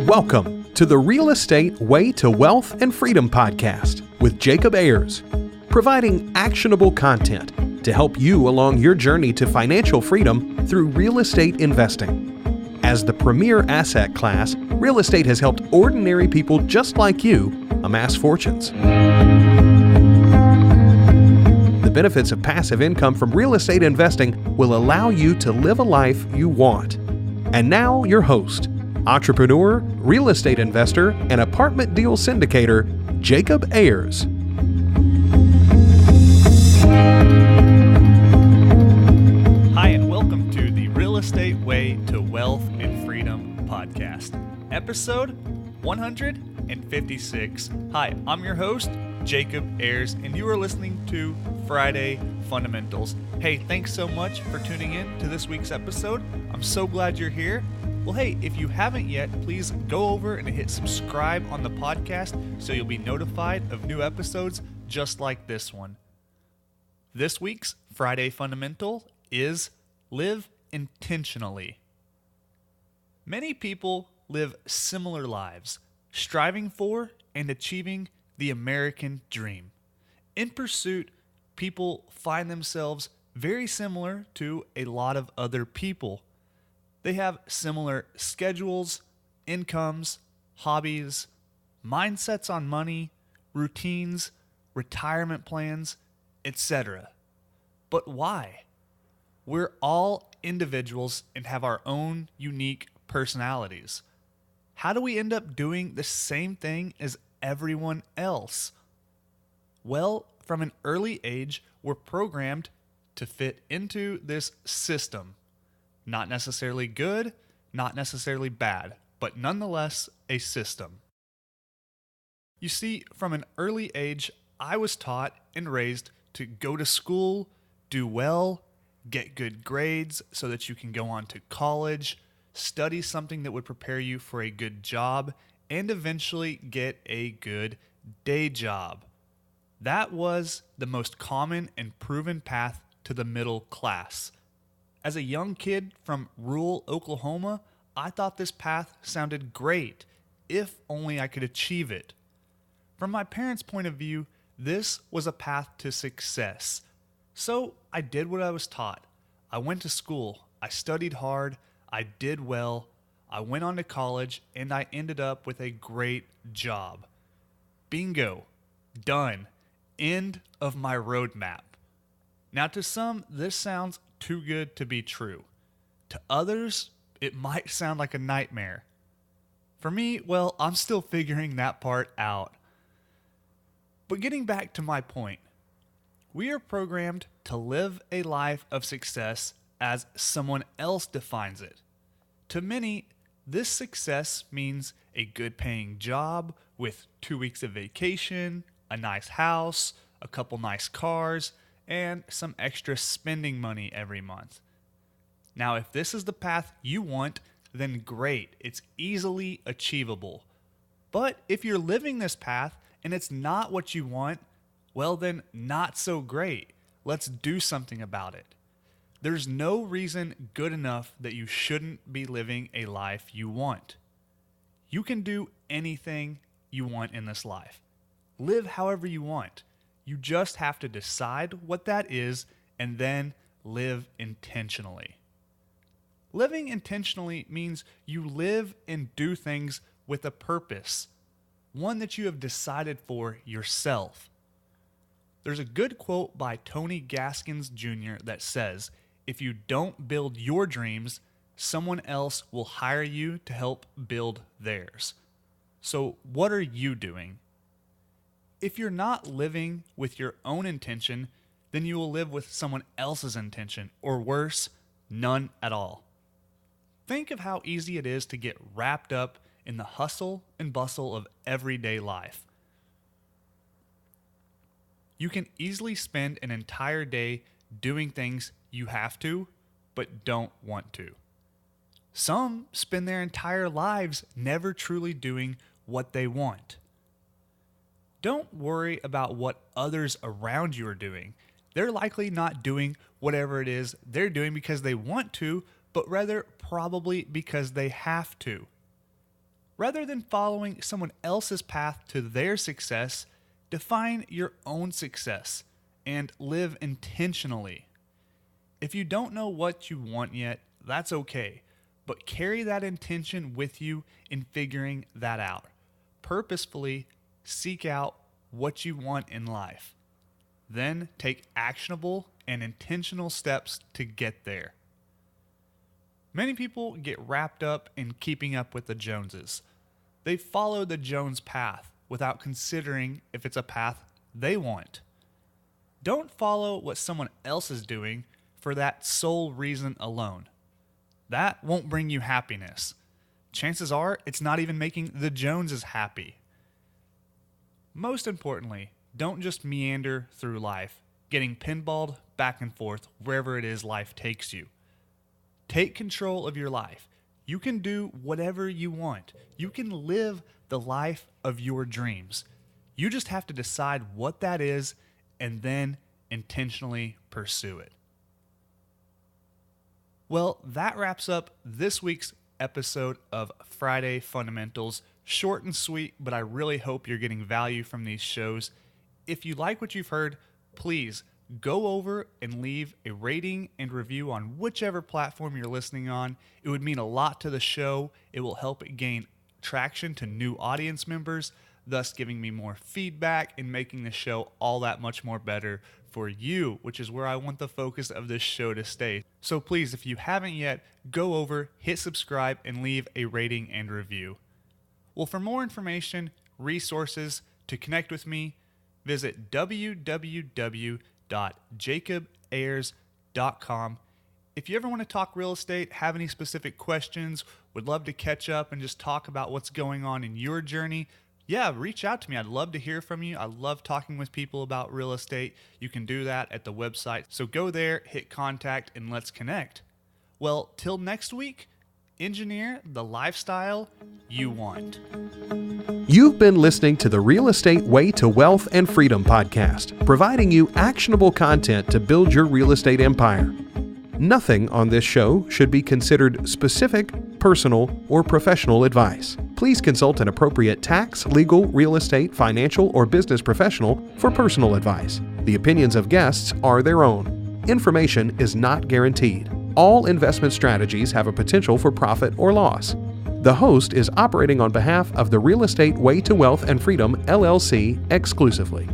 Welcome to the Real Estate Way to Wealth and Freedom podcast with Jacob Ayers, providing actionable content to help you along your journey to financial freedom through real estate investing. As the premier asset class, real estate has helped ordinary people just like you amass fortunes. The benefits of passive income from real estate investing will allow you to live a life you want. And now your host, entrepreneur, real estate investor, and apartment deal syndicator, Jacob Ayers. Hi, and welcome to the Real Estate Way to Wealth and Freedom podcast, episode 156. Hi, I'm your host, Jacob Ayers, and you are listening to Friday Fundamentals. Hey, thanks so much for tuning in to this week's episode. I'm so glad you're here. Well, hey, if you haven't yet, please go over and hit subscribe on the podcast so you'll be notified of new episodes just like this one. This week's Friday Fundamental is live intentionally. Many people live similar lives, striving for and achieving the American dream. In pursuit, people find themselves very similar to a lot of other people. They have similar schedules, incomes, hobbies, mindsets on money, routines, retirement plans, etc. But why? We're all individuals and have our own unique personalities. How do we end up doing the same thing as everyone else? Well, from an early age, we're programmed to fit into this system. Not necessarily good, not necessarily bad, but nonetheless a system. You see, from an early age, I was taught and raised to go to school, do well, get good grades so that you can go on to college, study something that would prepare you for a good job, and eventually get a good day job. That was the most common and proven path to the middle class. As a young kid from rural Oklahoma, I thought this path sounded great, if only I could achieve it. From my parents' point of view, this was a path to success. So I did what I was taught. I went to school, I studied hard, I did well, I went on to college, and I ended up with a great job. Bingo. Done. End of my roadmap. Now, to some, this sounds too good to be true. To others, it might sound like a nightmare. For me, well, I'm still figuring that part out. But getting back to my point, we are programmed to live a life of success as someone else defines it. To many, this success means a good paying job with 2 weeks of vacation, a nice house, a couple nice cars, and some extra spending money every month. Now, if this is the path you want, then great, it's easily achievable. But if you're living this path and it's not what you want, well then not so great. Let's do something about it. There's no reason good enough that you shouldn't be living a life you want. You can do anything you want in this life. Live however you want. You just have to decide what that is and then live intentionally. Living intentionally means you live and do things with a purpose, one that you have decided for yourself. There's a good quote by Tony Gaskins Jr. that says, "If you don't build your dreams, someone else will hire you to help build theirs." So what are you doing? If you're not living with your own intention, then you will live with someone else's intention, or worse, none at all. Think of how easy it is to get wrapped up in the hustle and bustle of everyday life. You can easily spend an entire day doing things you have to, but don't want to. Some spend their entire lives never truly doing what they want. Don't worry about what others around you are doing. They're likely not doing whatever it is they're doing because they want to, but rather probably because they have to. Rather than following someone else's path to their success, define your own success and live intentionally. If you don't know what you want yet, that's okay, but carry that intention with you in figuring that out. Purposefully seek out what you want in life. Then take actionable and intentional steps to get there. Many people get wrapped up in keeping up with the Joneses. They follow the Jones path without considering if it's a path they want. Don't follow what someone else is doing for that sole reason alone. That won't bring you happiness. Chances are it's not even making the Joneses happy. Most importantly, don't just meander through life, getting pinballed back and forth wherever it is life takes you. Take control of your life. You can do whatever you want. You can live the life of your dreams. You just have to decide what that is and then intentionally pursue it. Well, that wraps up this week's episode of Friday Fundamentals. Short and sweet, but I really hope you're getting value from these shows. If you like what you've heard, please go over and leave a rating and review on whichever platform you're listening on. It would mean a lot to the show. It will help it gain traction to new audience members, thus giving me more feedback and making the show all that much more better for you, which is where I want the focus of this show to stay. So please, if you haven't yet, go over, hit subscribe, and leave a rating and review. Well, for more information, resources, to connect with me, visit www.jacobayers.com. If you ever want to talk real estate, have any specific questions, would love to catch up and just talk about what's going on in your journey, reach out to me. I'd love to hear from you. I love talking with people about real estate. You can do that at the website. So go there, hit contact, and let's connect. Well, till next week, engineer the lifestyle you want. You've been listening to the Real Estate Way to Wealth and Freedom podcast, providing you actionable content to build your real estate empire. Nothing on this show should be considered specific, personal, or professional advice. Please consult an appropriate tax, legal, real estate, financial, or business professional for personal advice. The opinions of guests are their own. Information is not guaranteed. All investment strategies have a potential for profit or loss. The host is operating on behalf of the Real Estate Way to Wealth and Freedom, LLC, exclusively.